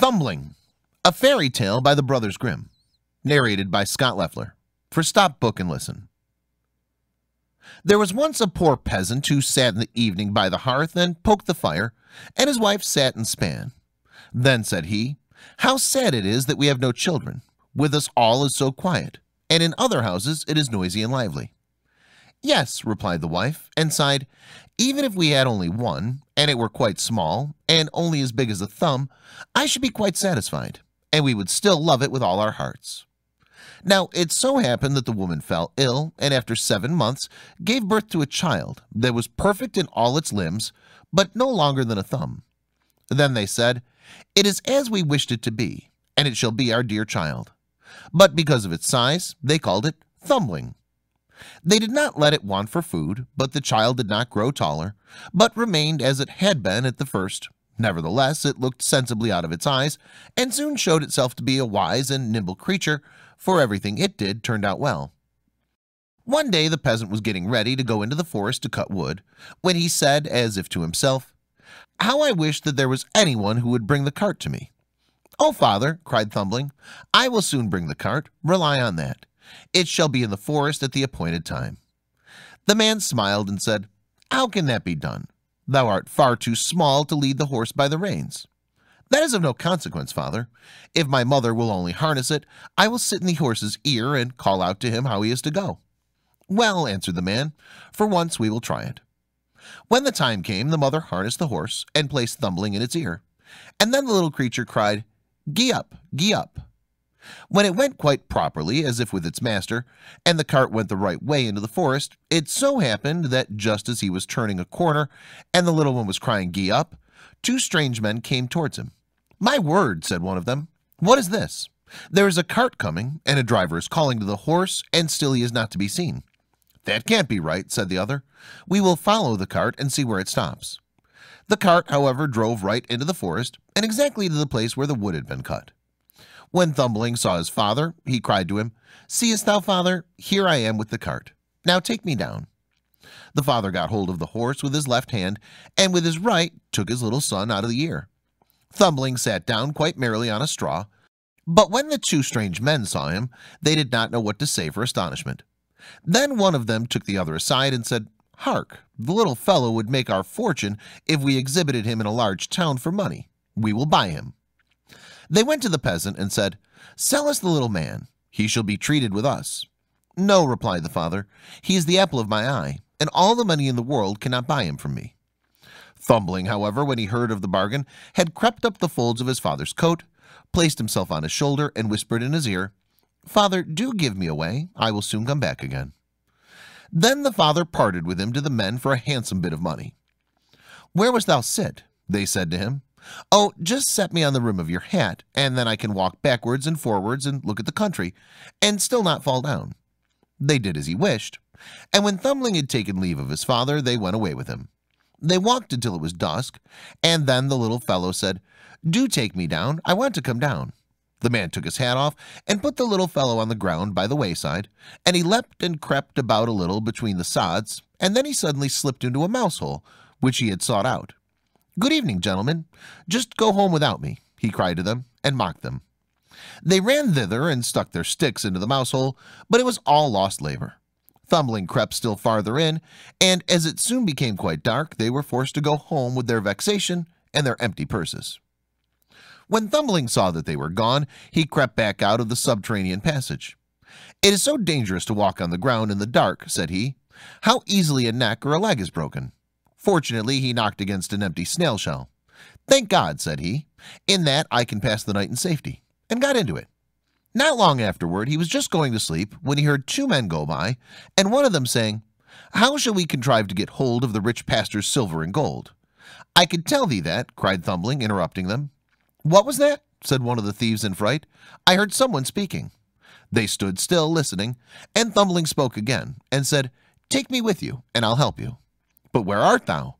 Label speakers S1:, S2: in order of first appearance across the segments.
S1: Thumbling, a fairy tale by the brothers Grimm, narrated by Leffler, for Stop Book and Listen. There was once a poor peasant who sat in the evening by the hearth and poked the fire, and his wife sat and span. Then said he, "How sad it is that we have no children. With us all is so quiet, and in other houses it is noisy and lively." "Yes," replied the wife, and sighed, "even if we had only one, and it were quite small, and only as big as a thumb, I should be quite satisfied, and we would still love it with all our hearts." Now it so happened that the woman fell ill, and after 7 months gave birth to a child that was perfect in all its limbs, but no longer than a thumb. Then they said, "It is as we wished it to be, and it shall be our dear child." But because of its size, they called it Thumbling. They did not let it want for food, but the child did not grow taller, but remained as it had been at the first. Nevertheless, it looked sensibly out of its eyes, and soon showed itself to be a wise and nimble creature, for everything it did turned out well. One day the peasant was getting ready to go into the forest to cut wood, when he said, as if to himself, "How I wish that there was anyone who would bring the cart to me." "Oh, father," cried Thumbling, "I will soon bring the cart, rely on that. It shall be in the forest at the appointed time." The man smiled and said, "How can that be done? Thou art far too small to lead the horse by the reins." "That is of no consequence, father. If my mother will only harness it, I will sit in the horse's ear and call out to him how he is to go." "Well," answered the man, "for once we will try it." When the time came, the mother harnessed the horse and placed Thumbling in its ear, and then the little creature cried, "Gee up, gee up." When it went quite properly, as if with its master, and the cart went the right way into the forest, it so happened that just as he was turning a corner and the little one was crying "Gee up," 2 strange men came towards him. "My word," said one of them, "what is this? There is a cart coming, and a driver is calling to the horse, and still he is not to be seen." "That can't be right," said the other. "We will follow the cart and see where it stops." The cart, however, drove right into the forest, and exactly to the place where the wood had been cut. When Thumbling saw his father, he cried to him, "Seest thou, father, here I am with the cart. Now take me down." The father got hold of the horse with his left hand, and with his right took his little son out of the ear. Thumbling sat down quite merrily on a straw, but when the 2 strange men saw him, they did not know what to say for astonishment. Then one of them took the other aside and said, "Hark, the little fellow would make our fortune if we exhibited him in a large town for money. We will buy him." They went to the peasant and said, "Sell us the little man. He shall be treated with us." "No," replied the father, "he is the apple of my eye, and all the money in the world cannot buy him from me." Thumbling, however, when he heard of the bargain, had crept up the folds of his father's coat, placed himself on his shoulder, and whispered in his ear, "Father, do give me away. I will soon come back again." Then the father parted with him to the men for a handsome bit of money. "Where wast thou sit?" they said to him. "Oh, just set me on the rim of your hat, and then I can walk backwards and forwards and look at the country, and still not fall down." They did as he wished, and when Thumbling had taken leave of his father, they went away with him. They walked until it was dusk, and then the little fellow said, "Do take me down. I want to come down." The man took his hat off and put the little fellow on the ground by the wayside, and he leapt and crept about a little between the sods, and then he suddenly slipped into a mouse hole, which he had sought out. "Good evening, gentlemen. Just go home without me," he cried to them, and mocked them. They ran thither and stuck their sticks into the mouse hole, but it was all lost labor. Thumbling crept still farther in, and as it soon became quite dark, they were forced to go home with their vexation and their empty purses. When Thumbling saw that they were gone, he crept back out of the subterranean passage. "It is so dangerous to walk on the ground in the dark," said he. "How easily a neck or a leg is broken." Fortunately, he knocked against an empty snail shell. "Thank God," said he, "in that I can pass the night in safety," and got into it. Not long afterward, he was just going to sleep when he heard 2 men go by, and one of them saying, "How shall we contrive to get hold of the rich pastor's silver and gold?" "I could tell thee that," cried Thumbling, interrupting them. "What was that?" said one of the thieves in fright. "I heard someone speaking." They stood still listening, and Thumbling spoke again and said, "Take me with you, and I'll help you." "But where art thou?"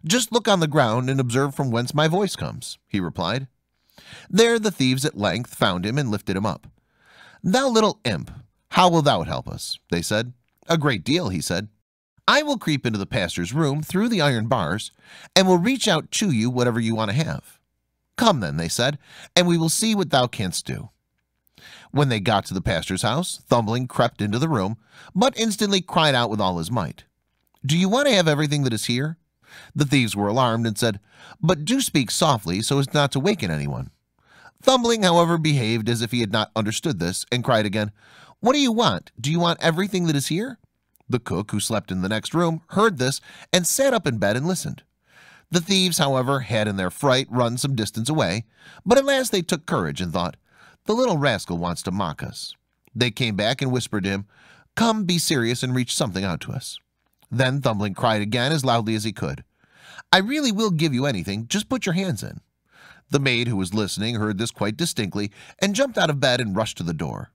S1: "Just look on the ground and observe from whence my voice comes," he replied. There the thieves at length found him and lifted him up. "Thou little imp, how wilt thou help us?" they said. "A great deal," he said. "I will creep into the pastor's room through the iron bars, and will reach out to you whatever you want to have." "Come then," they said, "and we will see what thou canst do." When they got to the pastor's house, Thumbling crept into the room, but instantly cried out with all his might, "Do you want to have everything that is here?" The thieves were alarmed and said, "But do speak softly so as not to waken anyone." Thumbling, however, behaved as if he had not understood this and cried again, "What do you want? Do you want everything that is here?" The cook, who slept in the next room, heard this and sat up in bed and listened. The thieves, however, had in their fright run some distance away, but at last they took courage and thought, "The little rascal wants to mock us." They came back and whispered to him, "Come, be serious and reach something out to us." Then Thumbling cried again as loudly as he could, "I really will give you anything, just put your hands in." The maid, who was listening, heard this quite distinctly and jumped out of bed and rushed to the door.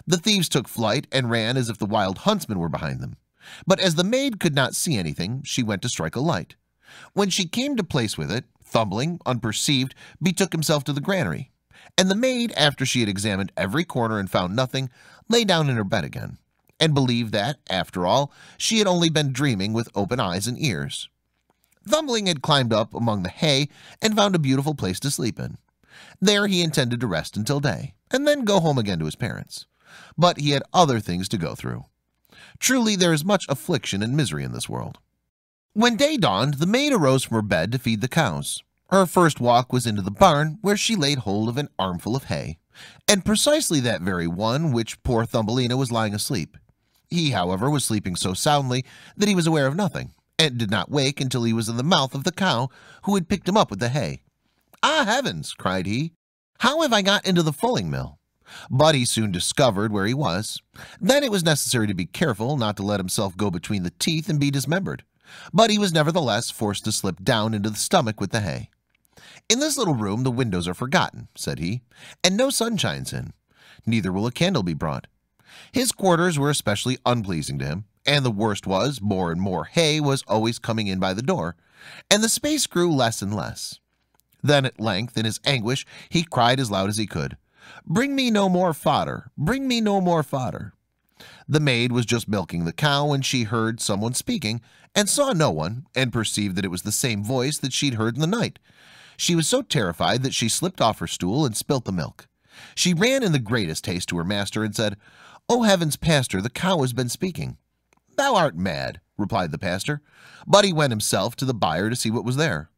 S1: The thieves took flight and ran as if the wild huntsman were behind them. But as the maid could not see anything, she went to strike a light. When she came to place with it, Thumbling, unperceived, betook himself to the granary, and the maid, after she had examined every corner and found nothing, lay down in her bed again, and believed that, after all, she had only been dreaming with open eyes and ears. Thumbling had climbed up among the hay and found a beautiful place to sleep in. There he intended to rest until day, and then go home again to his parents. But he had other things to go through. Truly, there is much affliction and misery in this world. When day dawned, the maid arose from her bed to feed the cows. Her first walk was into the barn, where she laid hold of an armful of hay, and precisely that very one which poor Thumbelina was lying asleep. He, however, was sleeping so soundly that he was aware of nothing, and did not wake until he was in the mouth of the cow who had picked him up with the hay. "Ah, heavens!" cried he, "how have I got into the fulling mill?" But he soon discovered where he was. Then it was necessary to be careful not to let himself go between the teeth and be dismembered, but he was nevertheless forced to slip down into the stomach with the hay. "In this little room the windows are forgotten," said he, "and no sun shines in. Neither will a candle be brought." His quarters were especially unpleasing to him, and the worst was, more and more hay was always coming in by the door, and the space grew less and less. Then at length, in his anguish, he cried as loud as he could, "Bring me no more fodder, bring me no more fodder." The maid was just milking the cow when she heard someone speaking, and saw no one, and perceived that it was the same voice that she'd heard in the night. She was so terrified that she slipped off her stool and spilt the milk. She ran in the greatest haste to her master and said, "O heavens, pastor, the cow has been speaking." "Thou art mad," replied the pastor, but he went himself to the byre to see what was there.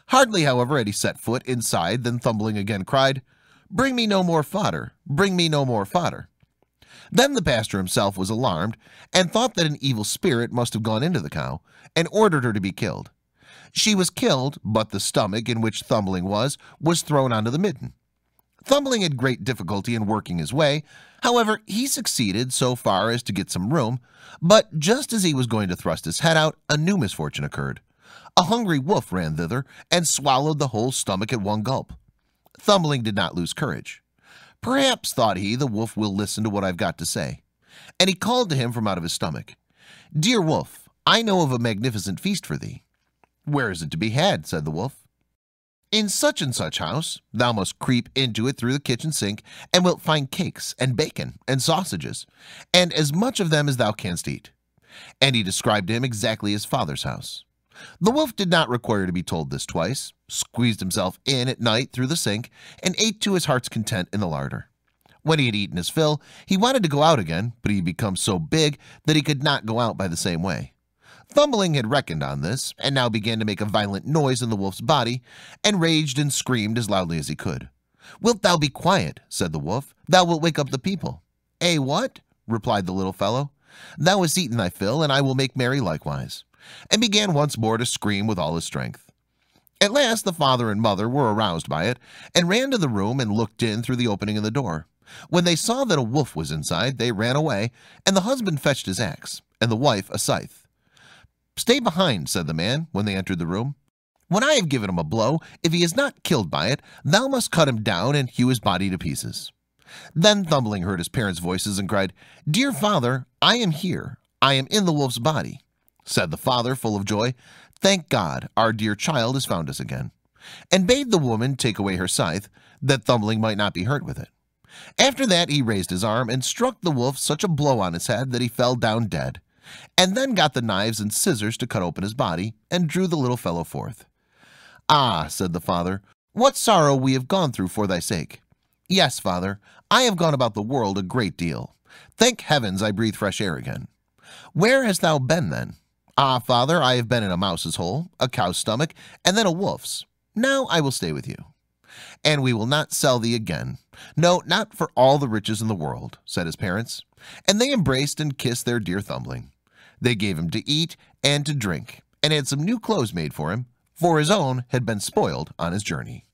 S1: Hardly, however, had he set foot inside than Thumbling again cried, "Bring me no more fodder, bring me no more fodder." Then the pastor himself was alarmed, and thought that an evil spirit must have gone into the cow, and ordered her to be killed. She was killed, but the stomach in which Thumbling was thrown onto the midden. Thumbling had great difficulty in working his way. However, he succeeded so far as to get some room, but just as he was going to thrust his head out, a new misfortune occurred. A hungry wolf ran thither and swallowed the whole stomach at one gulp. Thumbling did not lose courage. "Perhaps," thought he, "the wolf will listen to what I've got to say." And he called to him from out of his stomach, "Dear wolf, I know of a magnificent feast for thee." "Where is it to be had?" said the wolf. "In such and such house. Thou must creep into it through the kitchen sink, and wilt find cakes and bacon and sausages, and as much of them as thou canst eat." And he described to him exactly his father's house. The wolf did not require to be told this twice, squeezed himself in at night through the sink, and ate to his heart's content in the larder. When he had eaten his fill, he wanted to go out again, but he had become so big that he could not go out by the same way. Thumbling had reckoned on this, and now began to make a violent noise in the wolf's body, and raged and screamed as loudly as he could. "Wilt thou be quiet?" said the wolf. "Thou wilt wake up the people." "Eh, what?" replied the little fellow. "Thou hast eaten thy fill, and I will make merry likewise," and began once more to scream with all his strength. At last the father and mother were aroused by it, and ran to the room and looked in through the opening in the door. When they saw that a wolf was inside, they ran away, and the husband fetched his axe, and the wife a scythe. "Stay behind," said the man, when they entered the room. "When I have given him a blow, if he is not killed by it, thou must cut him down and hew his body to pieces." Then Thumbling heard his parents' voices and cried, "Dear father, I am here. I am in the wolf's body." Said the father, full of joy, "Thank God, our dear child has found us again," and bade the woman take away her scythe, that Thumbling might not be hurt with it. After that he raised his arm and struck the wolf such a blow on his head that he fell down dead, and then got the knives and scissors to cut open his body, and drew the little fellow forth. "Ah," said the father, what sorrow we have gone through for thy sake. Yes, father, I have gone about the world a great deal. Thank heavens I breathe fresh air again. Where hast thou been then? Ah, father, I have been in a mouse's hole, a cow's stomach, and then a wolf's. Now I will stay with you. And we will not sell thee again. No, not for all the riches in the world, said his parents. And they embraced and kissed their dear Thumbling. They gave him to eat and to drink, and had some new clothes made for him, for his own had been spoiled on his journey.